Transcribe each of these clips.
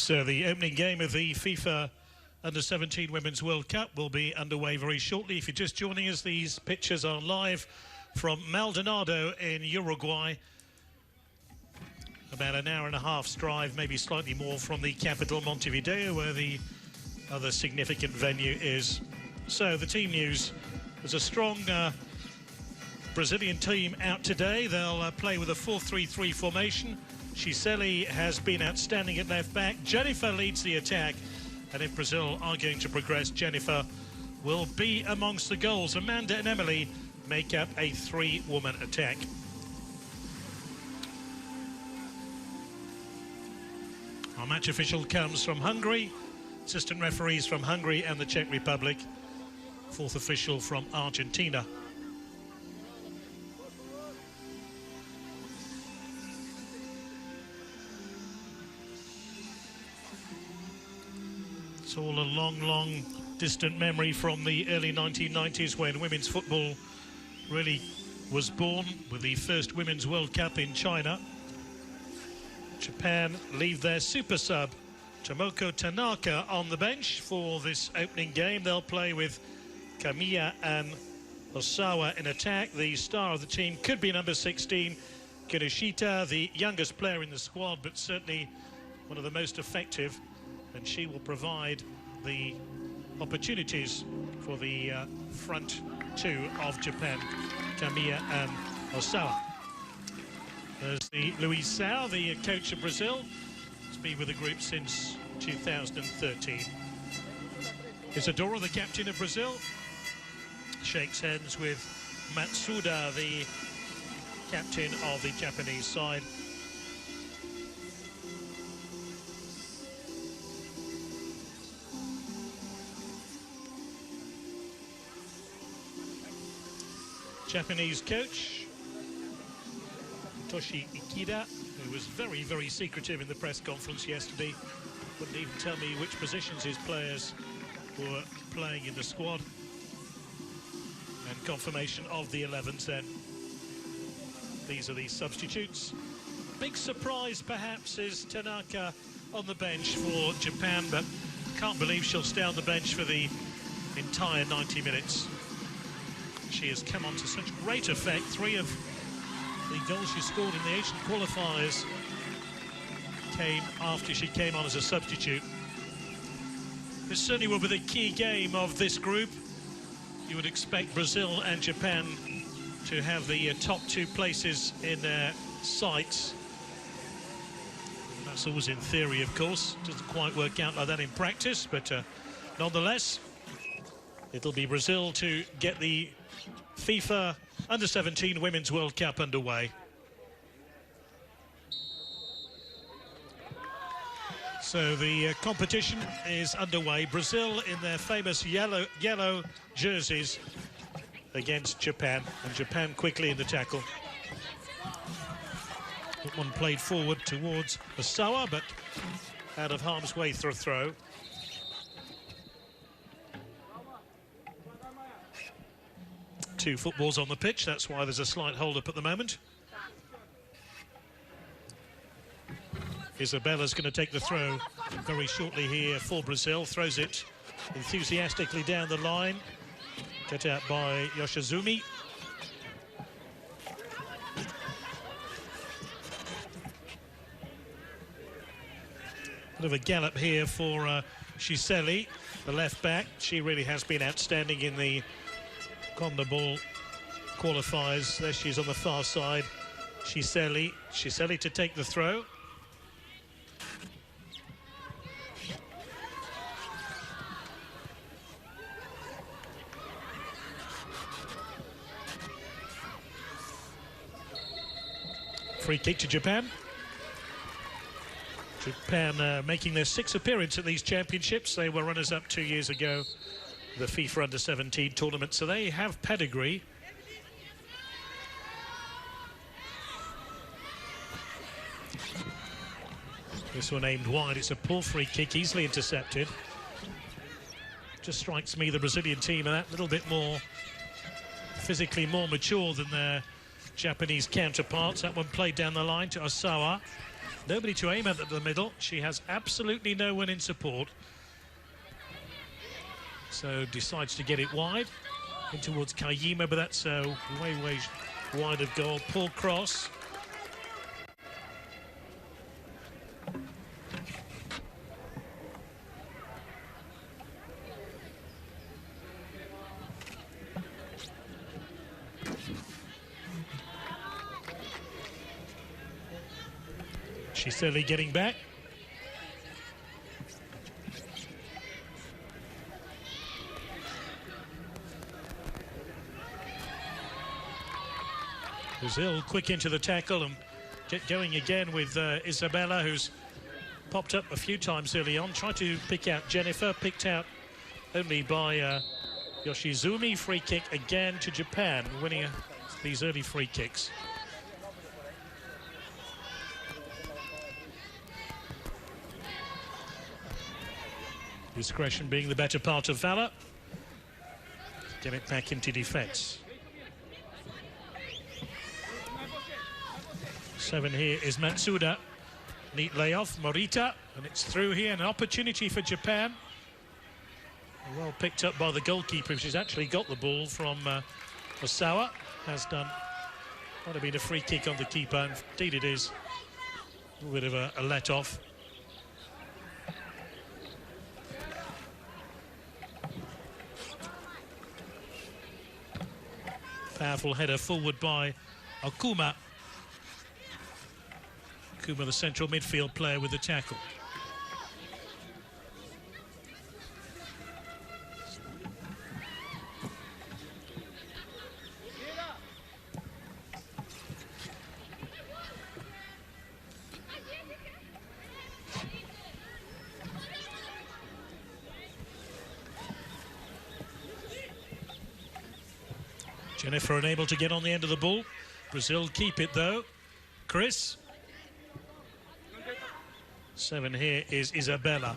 So the opening game of the FIFA Under-17 Women's World Cup will be underway very shortly. If you're just joining us, these pictures are live from Maldonado in Uruguay. About an hour and a half's drive, maybe slightly more, from the capital Montevideo, where the other significant venue is. So the team news: there's a strong Brazilian team out today. They'll play with a 4-3-3 formation. Gisele has been outstanding at left back. Jennifer leads the attack, and if Brazil are going to progress, Jennifer will be amongst the goals. Amanda and Emily make up a three-woman attack. Our match official comes from Hungary, assistant referees from Hungary and the Czech Republic, fourth official from Argentina. It's all a long distant memory from the early 1990s, when women's football really was born with the first Women's World Cup in China. Japan leave their super sub Tomoko Tanaka on the bench for this opening game. They'll play with Kamiya and Osawa in attack. The star of the team could be number 16, Kinoshita, the youngest player in the squad, but certainly one of the most effective, and she will provide the opportunities for the front two of Japan, Kamiya and Osawa. There's the Luis Sao, the coach of Brazil. He's been with the group since 2013. Isadora, the captain of Brazil, shakes hands with Matsuda, the captain of the Japanese side. Japanese coach Toshi Ikeda, who was very secretive in the press conference yesterday, wouldn't even tell me which positions his players were playing in the squad. And confirmation of the 11s then. These are the substitutes. Big surprise perhaps is Tanaka on the bench for Japan, but can't believe she'll stay on the bench for the entire 90 minutes. She has come on to such great effect. 3 of the goals she scored in the Asian qualifiers came after she came on as a substitute. This certainly will be the key game of this group. You would expect Brazil and Japan to have the top 2 places in their sights. That's always in theory, of course. Doesn't quite work out like that in practice, but nonetheless, it'll be Brazil to get the FIFA Under-17 Women's World Cup underway. So the competition is underway. Brazil in their famous yellow jerseys against Japan, and Japan quickly in the tackle. One played forward towards Osawa, but out of harm's way for a throw. Two footballs on the pitch, that's why there's a slight hold-up at the moment. Isabella's going to take the throw very shortly here for Brazil. Throws it enthusiastically down the line. Cut out by Yoshizumi. Bit of a gallop here for Gisele, the left back. She really has been outstanding in the CONMEBOL qualifiers. There she is on the far side. Gisele to take the throw. Free kick to Japan. Japan making their 6th appearance at these championships. They were runners-up 2 years ago, the FIFA Under-17 tournament, so they have pedigree. This one aimed wide. It's a poor free kick, easily intercepted. Just strikes me the Brazilian team are that little bit more physically more mature than their Japanese counterparts. That one played down the line to Osawa. Nobody to aim at the middle. She has absolutely no one in support. So decides to get it wide in towards Kayima, but that's way wide of goal. Poor cross. She's certainly getting back. Brazil quick into the tackle and get going again with Isabella, who's popped up a few times early on. Tried to pick out Jennifer, picked out only by Yoshizumi. Free kick again to Japan, winning these early free kicks. Discretion being the better part of valor. Get it back into defence. 7 here is Matsuda. Neat layoff, Morita, and it's through here. An opportunity for Japan. Well picked up by the goalkeeper, who's actually got the ball from Osawa. Has done. Might have been a free kick on the keeper, and indeed it is. A little bit of a let-off. Powerful header forward by Okuma. Okuma, the central midfield player, with the tackle. Jennifer unable to get on the end of the ball. Brazil keep it though. Chris. 7 here is Isabella.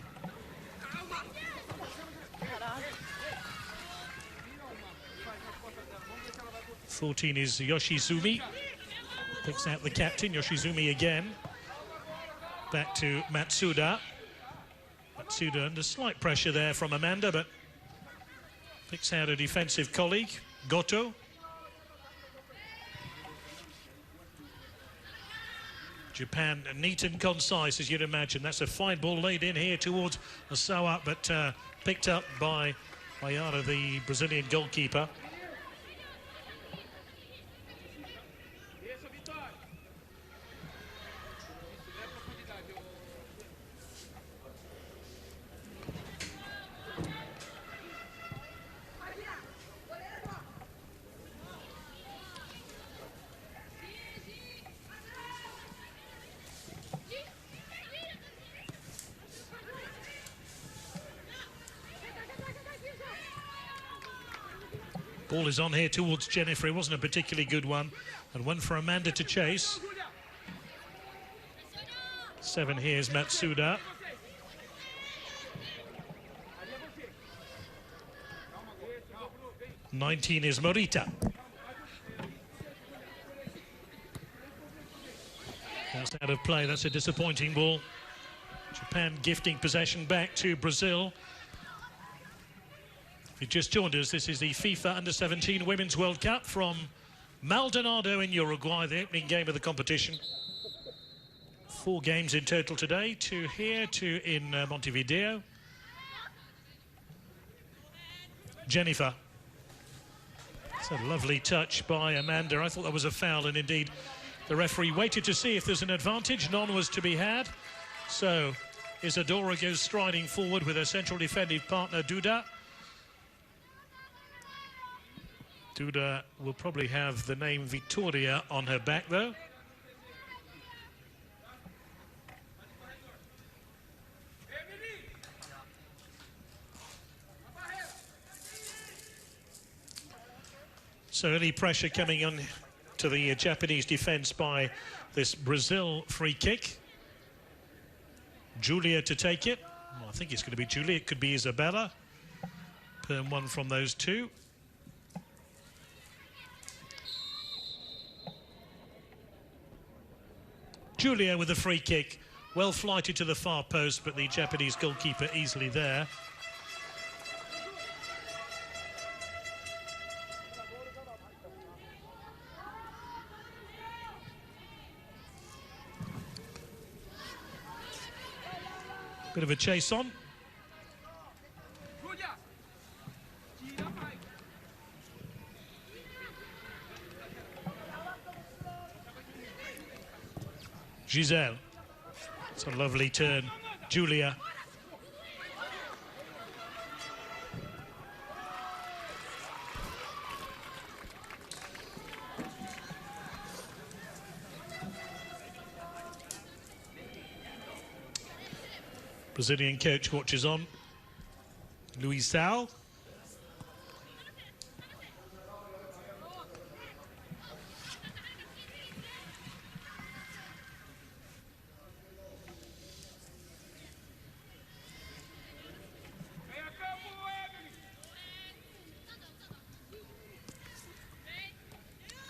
(14) is Yoshizumi. Picks out the captain, Yoshizumi again. Back to Matsuda. Matsuda under slight pressure there from Amanda, but picks out a defensive colleague, Goto. Japan neat and concise, as you'd imagine. That's a fine ball laid in here towards Osawa, but picked up by Mayara, the Brazilian goalkeeper. Ball is on here towards Jennifer. It wasn't a particularly good one, and one for Amanda to chase. 7 here is Matsuda. (19) is Morita. That's out of play. That's a disappointing ball. Japan gifting possession back to Brazil. If you just joined us, this is the FIFA Under-17 Women's World Cup from Maldonado in Uruguay, the opening game of the competition. 4 games in total today, 2 here, 2 in Montevideo. Jennifer. It's a lovely touch by Amanda. I thought that was a foul, and indeed the referee waited to see if there's an advantage. None was to be had. So Isadora goes striding forward with her central defensive partner, Duda. Duda will probably have the name Victoria on her back, though. So any pressure coming on to the Japanese defence by this Brazil free kick. Julia to take it. Well, I think it's going to be Julia. It could be Isabella. Perm one from those two. Julia with a free kick Well flighted to the far post, but the Japanese goalkeeper easily there. Bit of a chase on. Giselle. It's a lovely turn. Julia. Brazilian coach watches on. Luis Sal.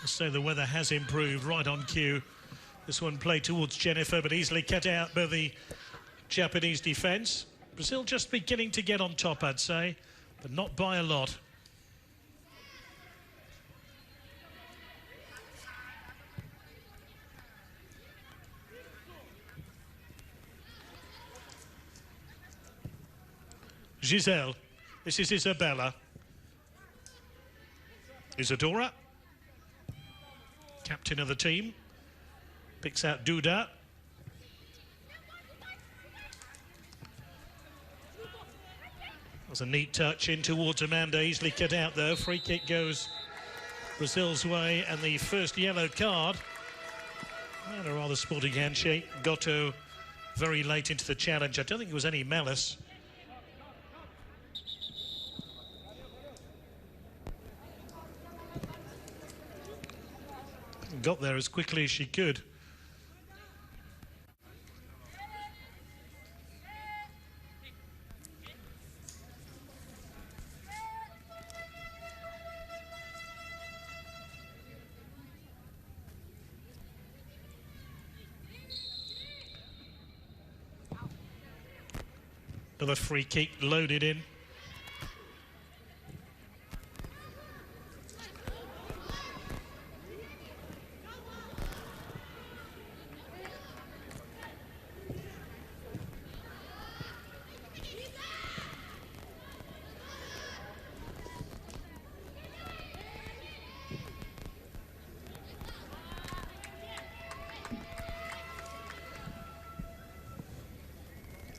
So the weather has improved, right on cue. This one played towards Jennifer, but easily cut out by the Japanese defence. Brazil just beginning to get on top, I'd say, but not by a lot. Giselle. This is Isabella. Isadora. Captain of the team. Picks out Duda. That was a neat touch in towards Amanda. Easily cut out though. Free kick goes Brazil's way, and the first yellow card. And a rather sporting handshake. Goto very late into the challenge. I don't think there was any malice. Got there as quickly as she could. Another free kick loaded in.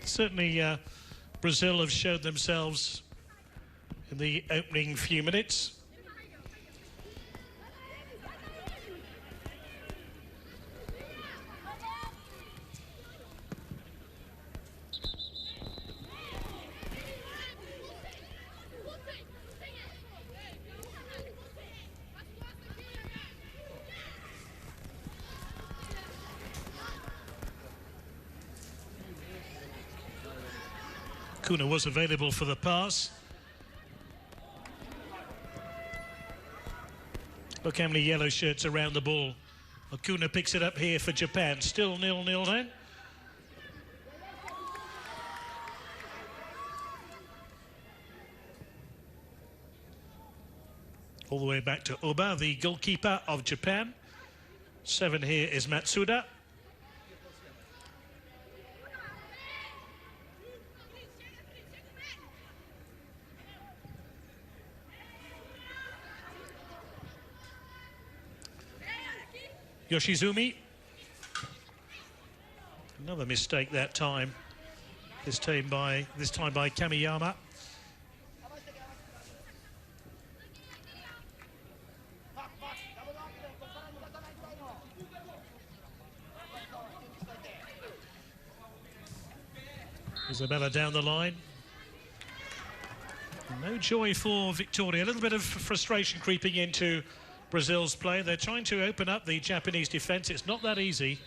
Certainly Brazil have showed themselves in the opening few minutes. Kuna was available for the pass. Look how many yellow shirts around the ball. Kuna picks it up here for Japan. Still 0-0 then. All the way back to Oba, the goalkeeper of Japan. 7 here is Matsuda. Yoshizumi. Another mistake that time. This time by Kamiyama. Isabella down the line. No joy for Victoria. A little bit of frustration creeping into Brazil's play. They're trying to open up the Japanese defence. It's not that easy.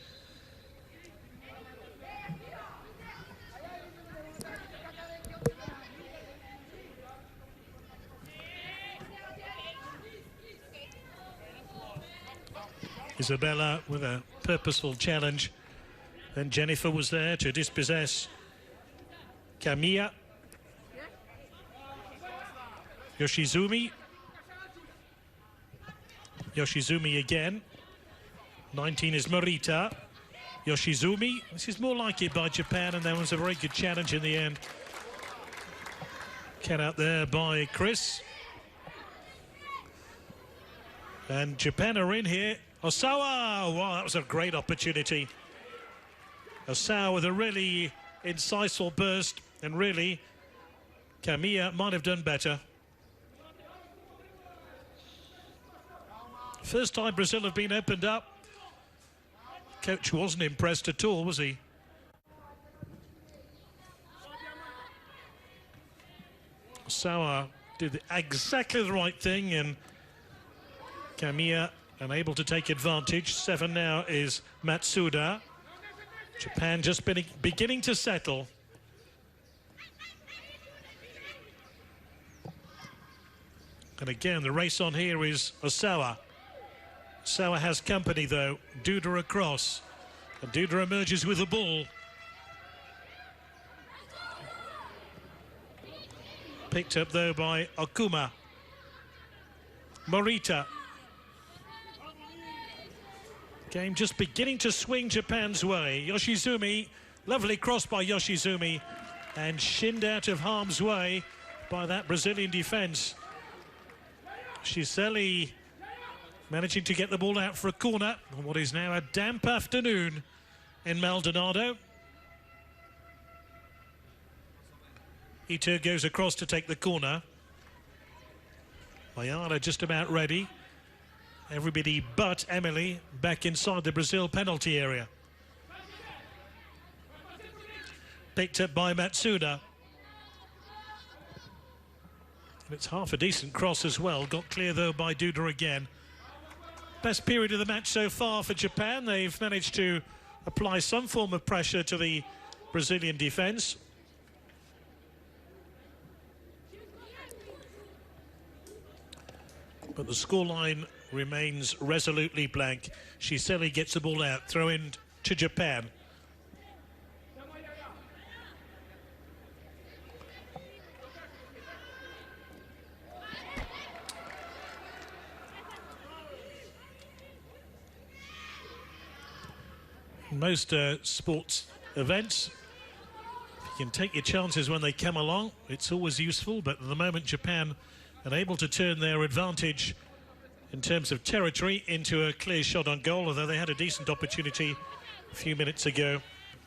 Isabella with a purposeful challenge Then Jennifer was there to dispossess Kamiya. Yoshizumi. Yoshizumi again. 19 is Morita. Yoshizumi. This is more like it by Japan, and there was a very good challenge in the end. Cut out there by Chris. And Japan are in here. Osawa! Wow, that was a great opportunity. Osawa with a really incisive burst, and really, Kamiya might have done better. First time Brazil have been opened up. Coach wasn't impressed at all, was he? Osawa did exactly the right thing, and Kamiya unable to take advantage. 7 now is Matsuda. Japan just beginning to settle. And again, the race on here is Osawa. Osawa has company though. Duda across. And Duda emerges with the ball. Picked up though by Okuma. Morita. Game just beginning to swing Japan's way. Yoshizumi, lovely cross by Yoshizumi, and shinned out of harm's way by that Brazilian defence. Shiseli managing to get the ball out for a corner on what is now a damp afternoon in Maldonado. Ito goes across to take the corner. Ayala just about ready. Everybody but Emily back inside the Brazil penalty area. Picked up by Matsuda. And it's half a decent cross as well. Got clear though by Duda again. Best period of the match so far for Japan. They've managed to apply some form of pressure to the Brazilian defence. But the scoreline remains resolutely blank. Shiseli gets the ball out, throw in to Japan. Most sports events, you can take your chances when they come along. It's always useful, but at the moment Japan unable to turn their advantage in terms of territory into a clear shot on goal, although they had a decent opportunity a few minutes ago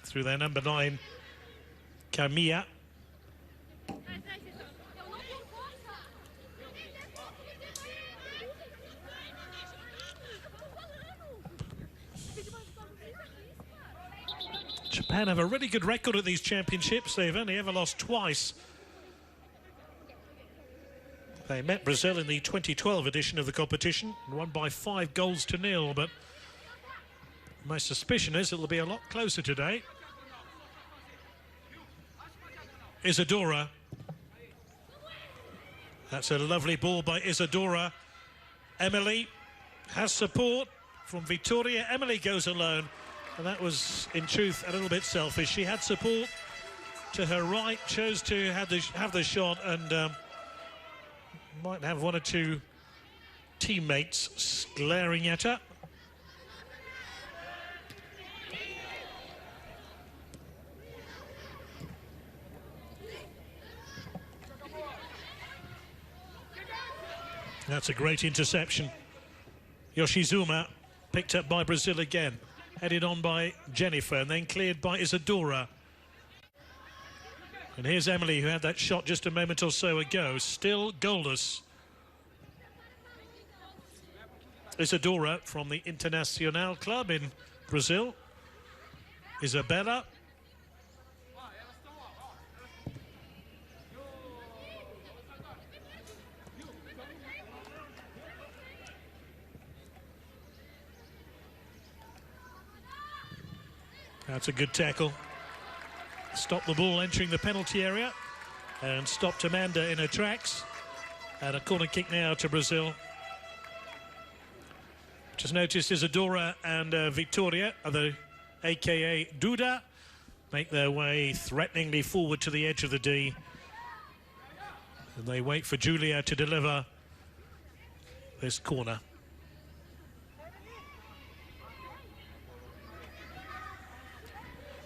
through their number 9, Kamiya. Japan have a really good record at these championships. They've only ever lost twice. They met Brazil in the 2012 edition of the competition and won by 5-0, but my suspicion is it'll be a lot closer today. Isadora. That's a lovely ball by Isadora. Emily has support from Vittoria. Emily goes alone, and that was, in truth, a little bit selfish. She had support to her right, chose to have the shot, and might have one or two teammates glaring at her. That's a great interception. Yoshizuma picked up by Brazil again. Headed on by Jennifer and then cleared by Isadora. And here's Emily, who had that shot just a moment or so ago, still goalless. Isadora from the Internacional club in Brazil. Isabella. That's a good tackle. Stopped the ball entering the penalty area and stopped Amanda in her tracks. And a corner kick now to Brazil. Just noticed Isadora and Victoria are the a.k.a. Duda, make their way threateningly forward to the edge of the D. And they wait for Julia to deliver this corner.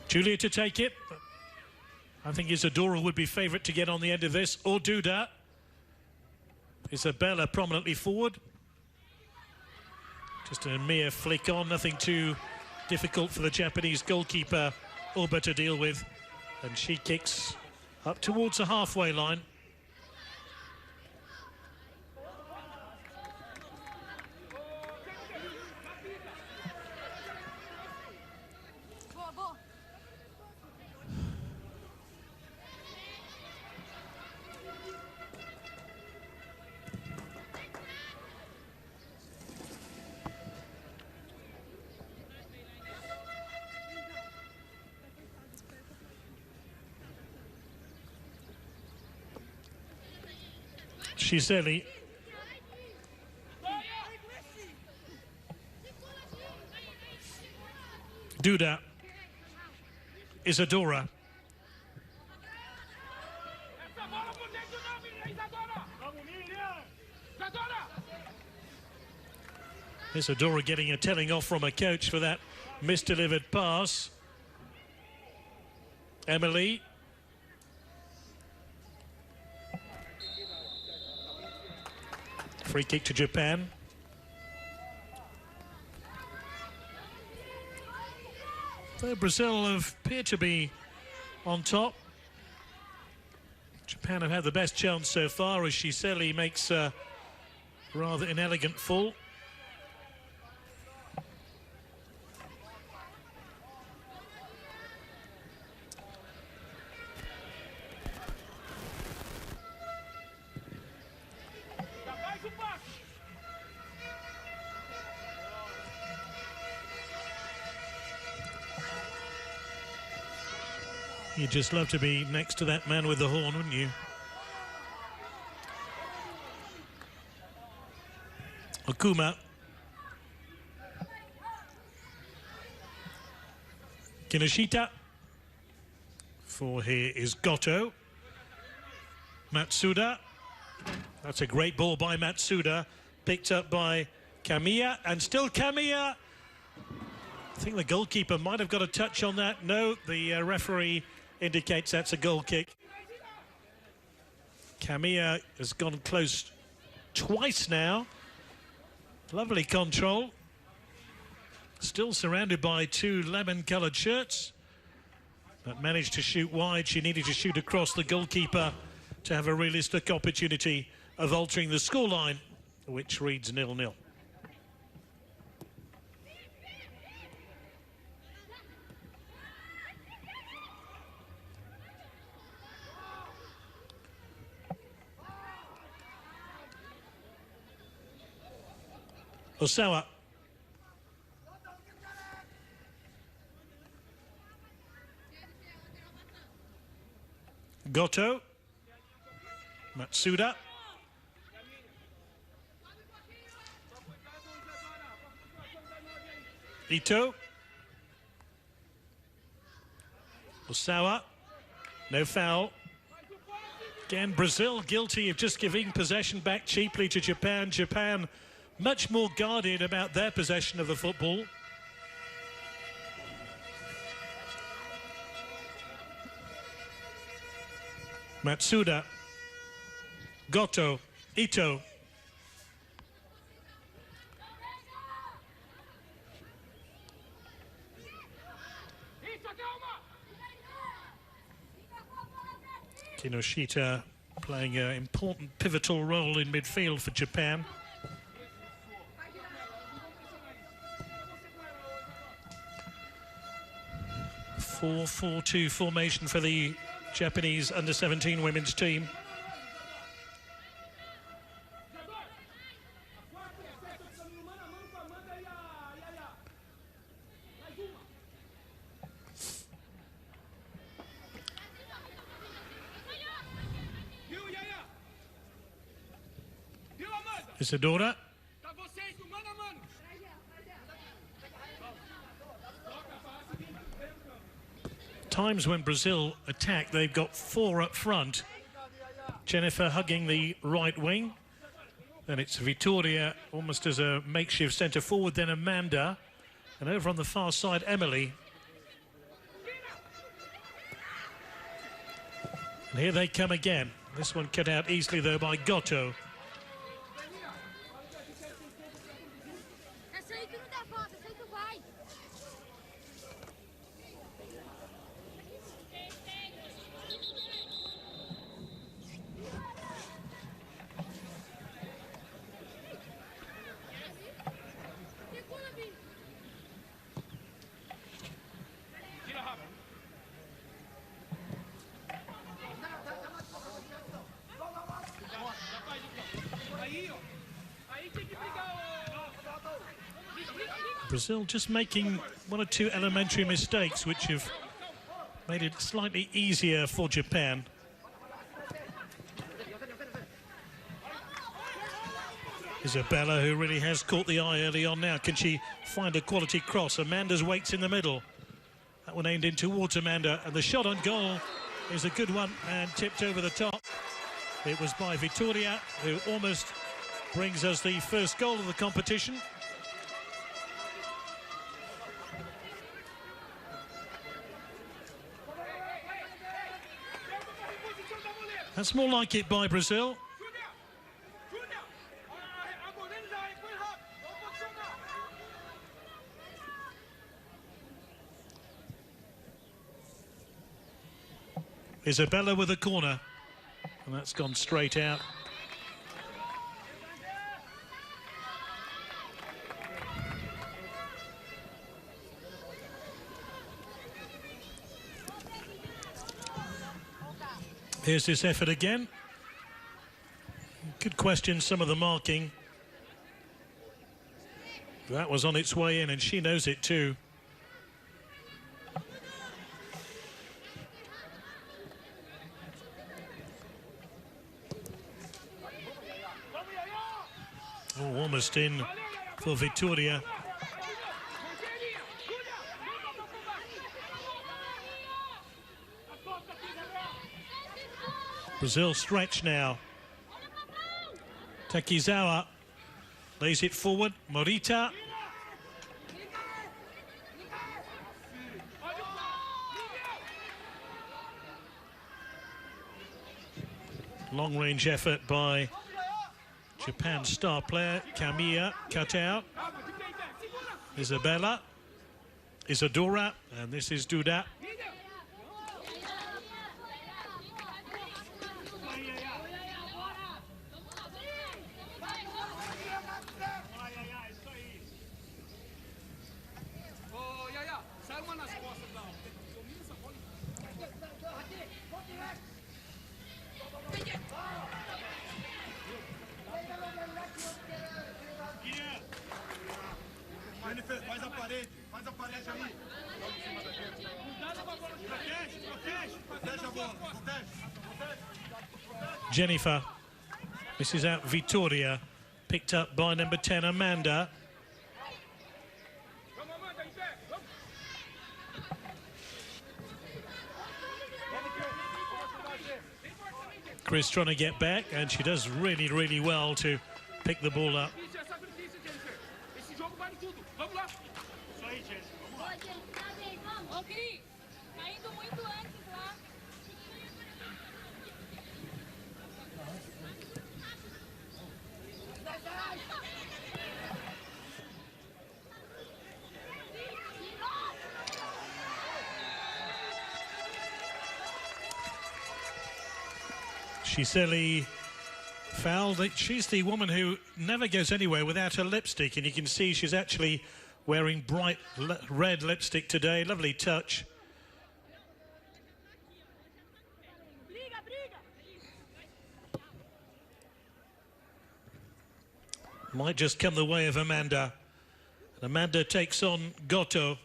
Julia to take it. I think Isadora would be favourite to get on the end of this, or Duda. Isabella prominently forward. Just a mere flick on, nothing too difficult for the Japanese goalkeeper Oba to deal with. And she kicks up towards the halfway line. Giseli. Duda. Isadora. Isadora getting a telling off from a coach for that misdelivered pass. Emily. Free kick to Japan. Though Brazil appear to be on top. Japan have had the best chance so far as Giseli makes a rather inelegant fall. You'd just love to be next to that man with the horn, wouldn't you? Okuma. Kinoshita. For here is Goto. Matsuda. That's a great ball by Matsuda. Picked up by Kamiya, and still Kamiya. I think the goalkeeper might have got a touch on that. No, the referee indicates that's a goal kick. Kamiya has gone close twice now. Lovely control. Still surrounded by two lemon-coloured shirts, but managed to shoot wide. She needed to shoot across the goalkeeper to have a realistic opportunity of altering the scoreline, which reads 0-0. Osawa. Goto. Matsuda. Ito. Osawa. No foul. Again, Brazil guilty of just giving possession back cheaply to Japan. Japan much more guarded about their possession of the football. Matsuda. Goto. Ito. Kinoshita playing an important pivotal role in midfield for Japan. 4-4-2 formation for the Japanese under-17 women's team. Isadora. times when Brazil attack, they've got 4 up front. Jennifer hugging the right wing. And it's Vitoria almost as a makeshift centre forward, then Amanda. And over on the far side, Emily. And here they come again. This one cut out easily, though, by Goto. Brazil just making 1 or 2 elementary mistakes which have made it slightly easier for Japan. Isabella, who really has caught the eye early on now. Can she find a quality cross? Amanda's waits in the middle. That one aimed in towards Amanda, and the shot on goal is a good one and tipped over the top. It was by Vitoria, who almost brings us the first goal of the competition. That's more like it by Brazil. Isabella with a corner, and that's gone straight out. Here's this effort again. Could question some of the marking. That was on its way in, and she knows it too. Oh, almost in for Vitoria. Brazil stretch now. Takizawa lays it forward. Morita. Long-range effort by Japan's star player, Kamiya, cut out. Isabella, Isadora, and this is Duda. Jennifer, this is out Vitoria, picked up by number 10, Amanda. Chris trying to get back, and she does really, really well to pick the ball up. Shelly fouled. She's the woman who never goes anywhere without her lipstick, and you can see she's actually wearing bright red lipstick today. Lovely touch. Might just come the way of Amanda. And Amanda takes on Goto.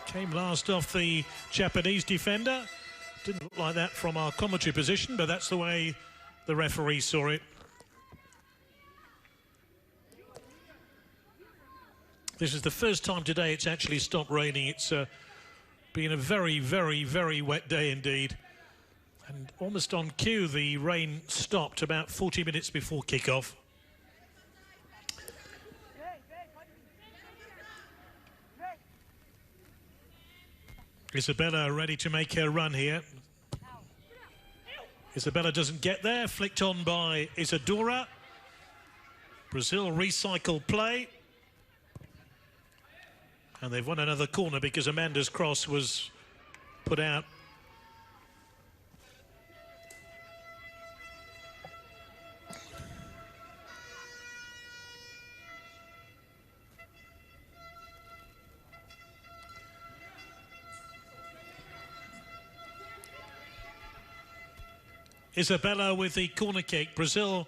Came last off the Japanese defender. Didn't look like that from our commentary position, but that's the way the referee saw it. This is the first time today it's actually stopped raining. It's been a very, very, very wet day indeed. And almost on cue, the rain stopped about 40 minutes before kickoff. Isabella ready to make her run here. Isabella doesn't get there, flicked on by Isadora. Brazil recycle play. And they've won another corner because Amanda's cross was put out. Isabella with the corner kick. Brazil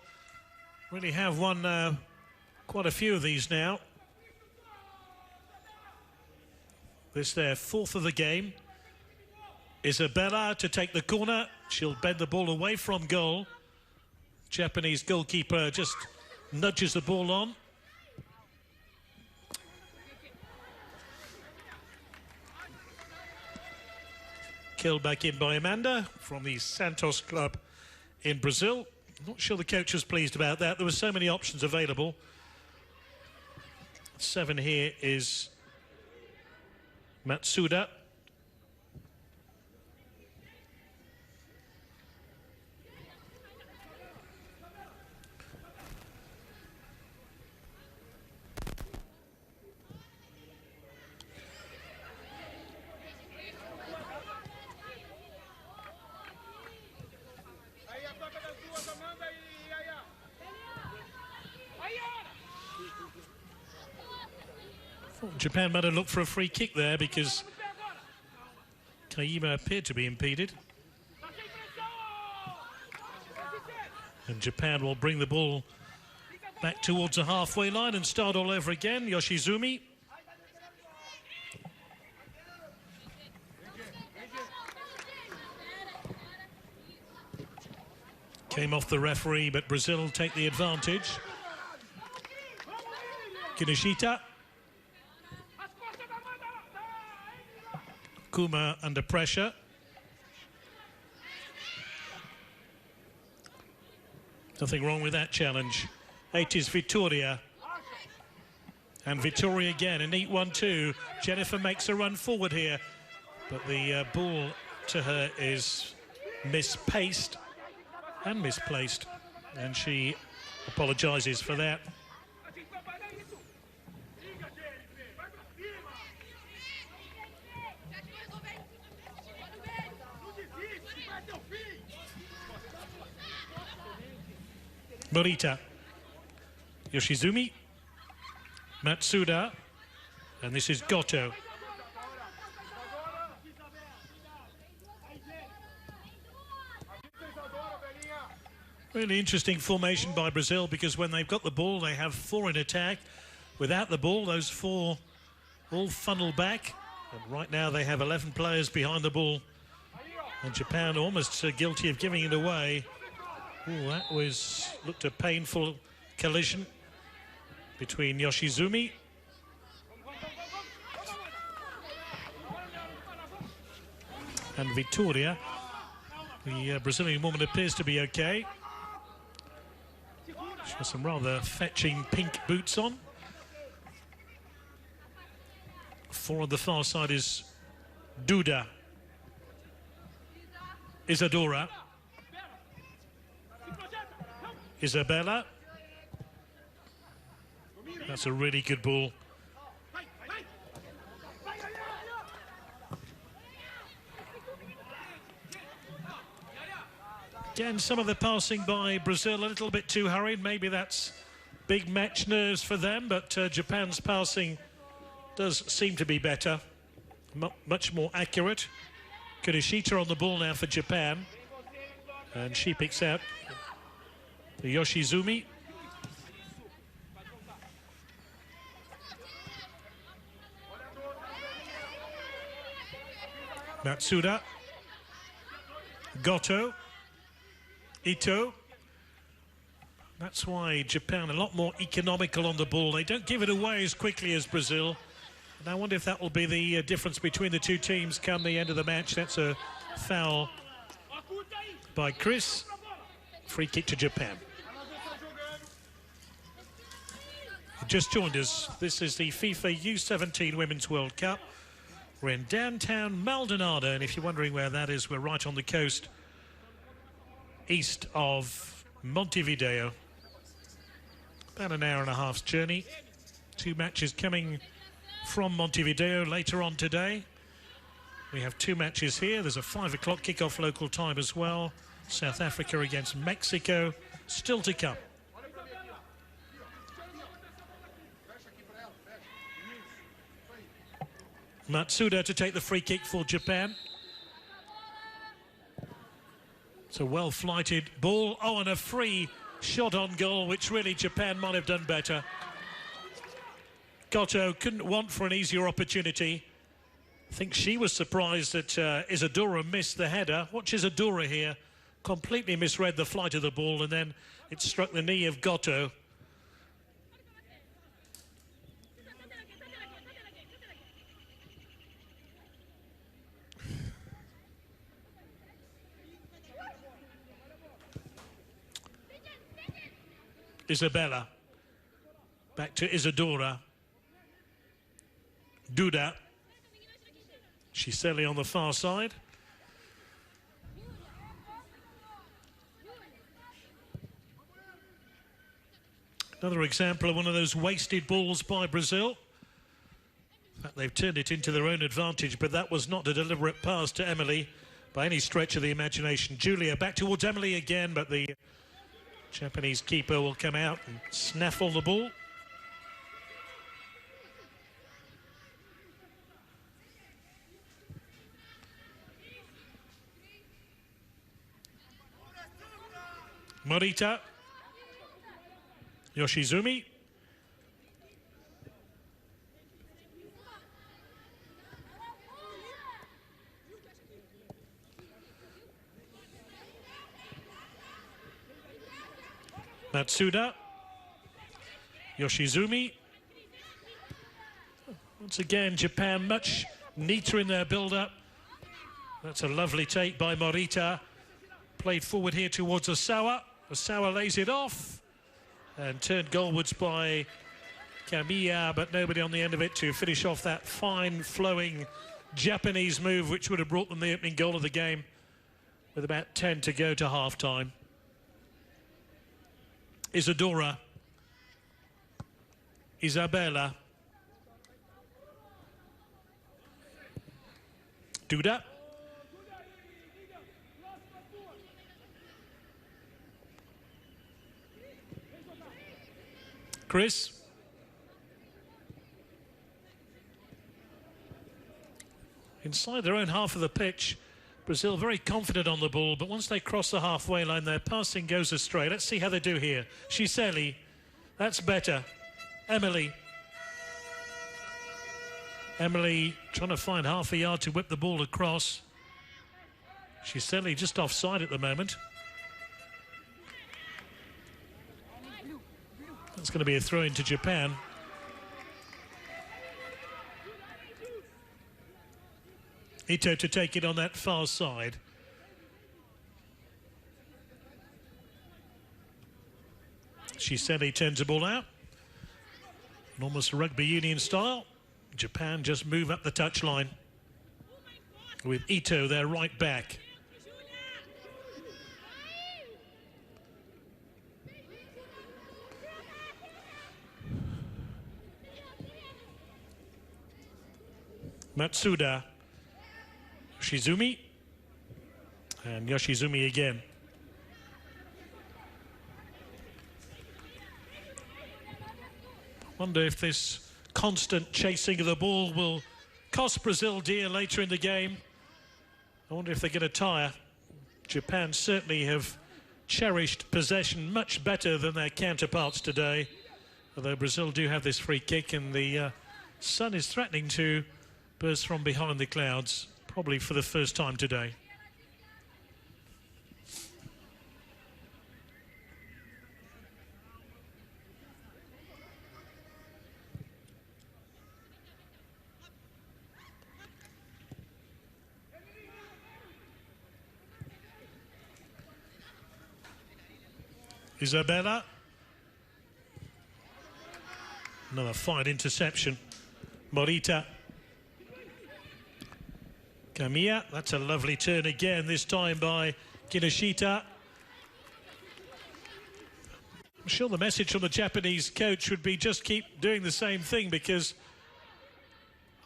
really have won quite a few of these now. This their fourth of the game. Isabella to take the corner. She'll bend the ball away from goal. Japanese goalkeeper just nudges the ball on. Killed back in by Amanda from the Santos club in Brazil. Not sure the coach was pleased about that. There were so many options available. 7 here is Matsuda. Japan better look for a free kick there because Kaima appeared to be impeded. And Japan will bring the ball back towards the halfway line and start all over again. Yoshizumi. Came off the referee, but Brazil take the advantage. Kinoshita. Kuma under pressure. Nothing wrong with that challenge. 8 is Vittoria. And Vittoria again, a neat 1-2. Jennifer makes a run forward here. But the ball to her is mispaced and misplaced. And she apologises for that. Morita, Yoshizumi, Matsuda, and this is Goto. Really interesting formation by Brazil because when they've got the ball, they have 4 in attack. Without the ball, those 4 all funnel back. And right now they have 11 players behind the ball. And Japan almost guilty of giving it away. Ooh, that looked a painful collision between Yoshizumi and Vittoria. The Brazilian woman appears to be okay. She has some rather fetching pink boots on. 4 on the far side is Duda. Isadora. Isabella. That's a really good ball. Again, some of the passing by Brazil a little bit too hurried. Maybe that's big match nerves for them, but Japan's passing does seem to be better. Much more accurate. Kurishita on the ball now for Japan. And she picks out Yoshizumi. Matsuda. Goto. Ito. That's why Japan a lot more economical on the ball. They don't give it away as quickly as Brazil. And I wonder if that will be the difference between the two teams come the end of the match. That's a foul by Chris. Free kick to Japan. Just joined us. This is the FIFA U-17 Women's World Cup. We're in downtown Maldonado, and if you're wondering where that is, we're right on the coast east of Montevideo. About an hour and a half's journey. Two matches coming from Montevideo later on today. We have two matches here. There's a 5 o'clock kickoff local time as well. South Africa against Mexico, still to come. Matsuda to take the free kick for Japan. It's a well-flighted ball. Oh, and a free shot on goal, which really Japan might have done better. Goto couldn't want for an easier opportunity. I think she was surprised that Isadora missed the header. Watch Isadora here. Completely misread the flight of the ball, and then it struck the knee of Goto. Isabella. Back to Isadora. Duda. Shiseli on the far side. Another example of one of those wasted balls by Brazil. In fact, they've turned it into their own advantage, but that was not a deliberate pass to Emily by any stretch of the imagination. Julia back towards Emily again, but the Japanese keeper will come out and snaffle the ball. Morita. Yoshizumi. Matsuda. Yoshizumi. Once again, Japan much neater in their build-up. That's a lovely take by Morita. Played forward here towards Osawa. Osawa lays it off and turned goalwards by Kamiya, but nobody on the end of it to finish off that fine flowing Japanese move, which would have brought them the opening goal of the game with about 10 to go to half-time. Isadora. Isabella. Duda. Chris. Inside their own half of the pitch, Brazil very confident on the ball, but once they cross the halfway line, their passing goes astray. Let's see how they do here. Shiseli. That's better. Emily. Emily trying to find half a yard to whip the ball across. Shiseli just offside at the moment. That's going to be a throw into Japan. Ito to take it on that far side. Shiseli turns the ball out. And almost rugby union style. Japan just move up the touchline with Ito, their right back. Matsuda, Yoshizumi, and Yoshizumi again. I wonder if this constant chasing of the ball will cost Brazil dear later in the game. I wonder if they're going to tire. Japan certainly have cherished possession much better than their counterparts today, although Brazil do have this free kick, and the sun is threatening to burst from behind the clouds, probably for the first time today. Isabella. Another fine interception. Morita. Kamiya. That's a lovely turn again, this time by Kinoshita. I'm sure the message from the Japanese coach would be just keep doing the same thing, because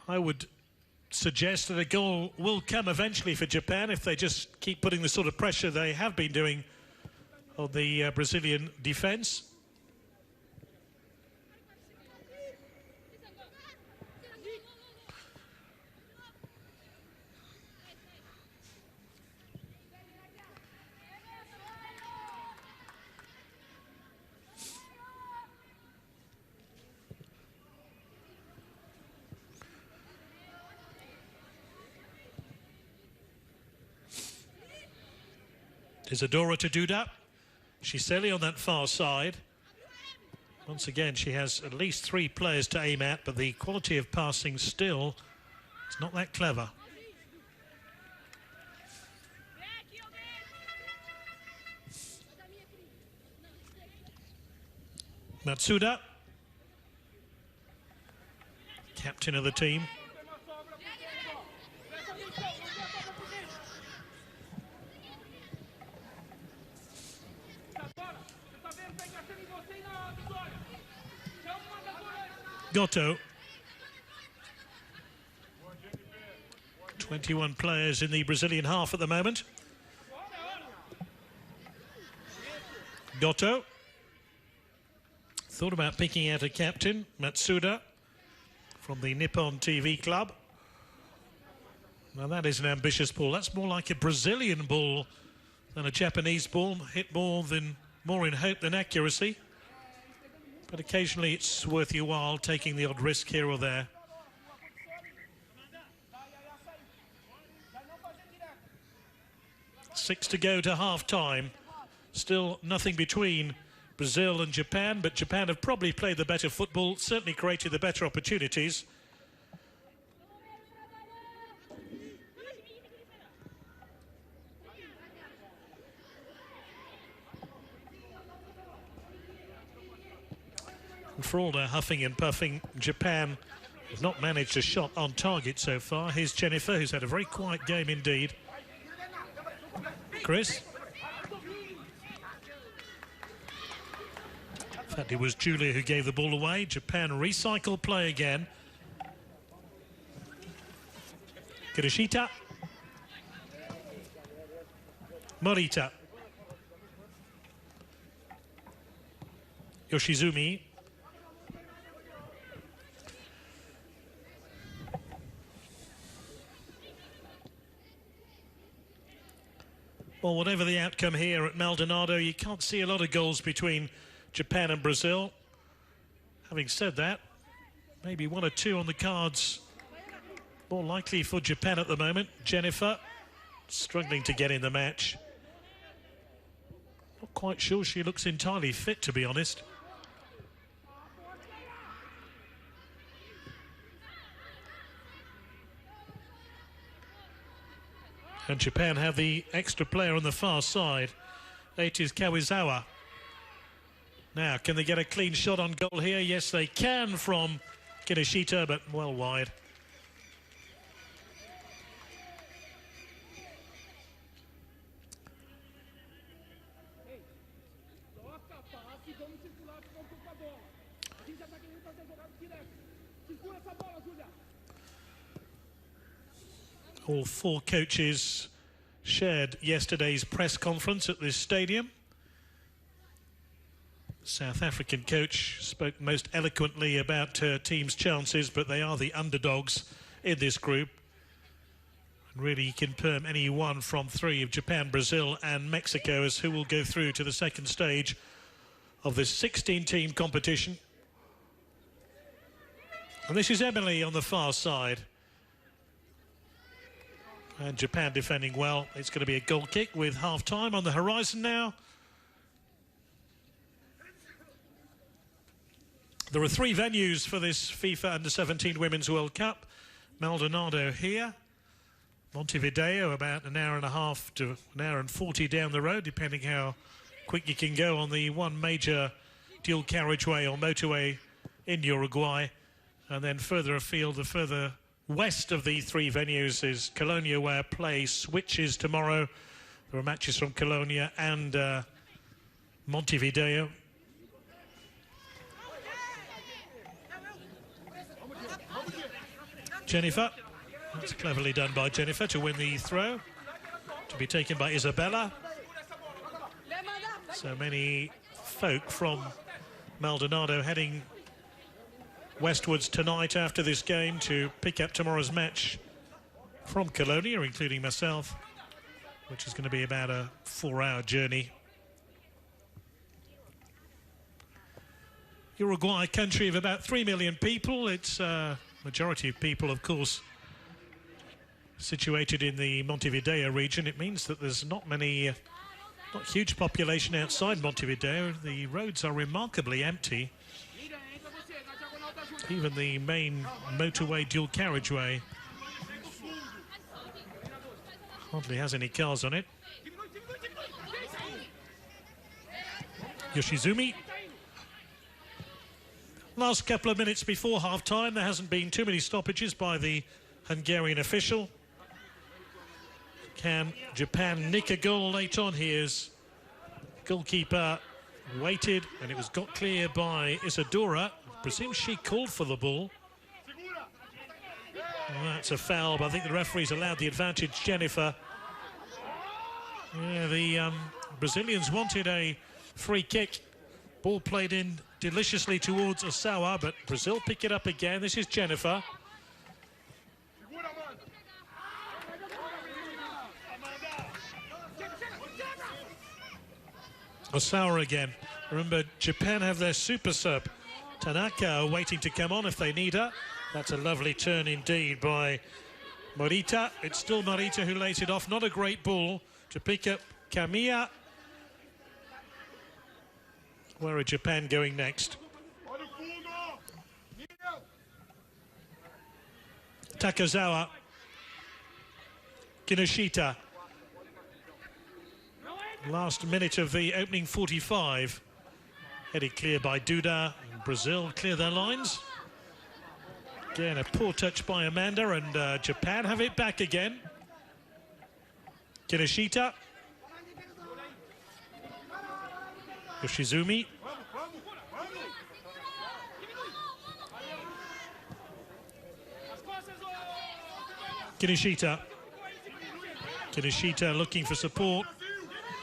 I would suggest that a goal will come eventually for Japan if they just keep putting the sort of pressure they have been doing on the Brazilian defence. Isadora to Duda. Shiseli on that far side. Once again, she has at least 3 players to aim at, but the quality of passing still is not that clever. Matsuda, captain of the team. Goto. 21 players in the Brazilian half at the moment. Goto. Thought about picking out a captain, Matsuda, from the Nippon TV club. Now that is an ambitious ball. That's more like a Brazilian ball than a Japanese ball. Hit more in hope than accuracy. But occasionally it's worth your while taking the odd risk here or there. Six to go to half-time. Still nothing between Brazil and Japan, but Japan have probably played the better football, certainly created the better opportunities. And for all their huffing and puffing, Japan have not managed a shot on target so far. Here's Jennifer, who's had a very quiet game indeed. Chris? In fact, it was Julia who gave the ball away. Japan recycle play again. Kirishita. Morita. Yoshizumi. Well, whatever the outcome here at Maldonado, you can't see a lot of goals between Japan and Brazil. Having said that, maybe 1 or 2 on the cards. More likely for Japan at the moment. Jennifer struggling to get in the match. Not quite sure she looks entirely fit, to be honest. And Japan have the extra player on the far side. It is Kawazawa. Now, can they get a clean shot on goal here? Yes, they can from Kinoshita, but well wide. All 4 coaches shared yesterday's press conference at this stadium. South African coach spoke most eloquently about her team's chances, but they are the underdogs in this group. And really confirm any one from 3 of Japan, Brazil and Mexico as who will go through to the second stage of this 16-team competition. And this is Emily on the far side. And Japan defending well. It's going to be a goal kick with half-time on the horizon now. There are 3 venues for this FIFA Under-17 Women's World Cup. Maldonado here. Montevideo about an hour and a half to an hour and 40 down the road, depending how quick you can go on the one major dual carriageway or motorway in Uruguay. And then further afield, the further west of the three venues is Colonia, where play switches tomorrow. There are matches from Colonia and Montevideo. Jennifer, that's cleverly done by Jennifer to win the throw, to be taken by Isabella. So many folk from Maldonado heading westwards tonight after this game to pick up tomorrow's match from Colonia, including myself, which is going to be about a 4-hour journey. Uruguay, country of about 3 million people. It's majority of people, of course, situated in the Montevideo region. It means that there's not huge population outside Montevideo. The roads are remarkably empty. Even the main motorway dual carriageway hardly has any cars on it. Yoshizumi. Last couple of minutes before half-time, there hasn't been too many stoppages by the Hungarian official. Can Japan nick a goal late on? Here's goalkeeper waited, and it was got clear by Isadora. I presume she called for the ball. Well, that's a foul, but I think the referee's allowed the advantage, Jennifer. Yeah, the Brazilians wanted a free kick. Ball played in deliciously towards Osawa, but Brazil pick it up again. This is Jennifer. Osawa again. Remember, Japan have their super sub, Tanaka, waiting to come on if they need her. That's a lovely turn indeed by Morita. It's still Morita who lays it off. Not a great ball to pick up Kamiya. Where are Japan going next? Takazawa. Kinoshita. Last minute of the opening 45. Headed clear by Duda. Brazil clear their lines. Again, a poor touch by Amanda, and Japan have it back again. Kinoshita. Yoshizumi. Kinoshita. Kinoshita looking for support.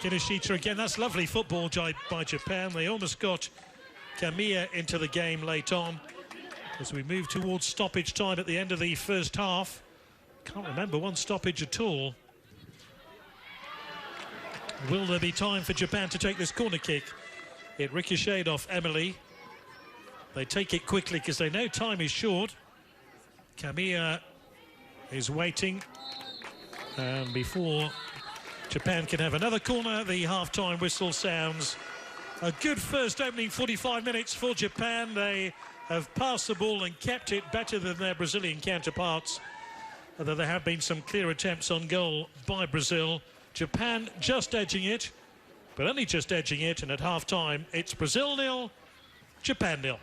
Kinoshita again. That's lovely football by Japan. They almost got Kamiya into the game late on as we move towards stoppage time at the end of the first half. Can't remember one stoppage at all. Will there be time for Japan to take this corner kick? It ricocheted off Emily. They take it quickly because they know time is short. Kamiya is waiting. And before Japan can have another corner, the half-time whistle sounds. A good first opening 45 minutes for Japan. They have passed the ball and kept it better than their Brazilian counterparts. Although there have been some clear attempts on goal by Brazil. Japan just edging it, but only just edging it. And at half-time, it's Brazil 0, Japan 0.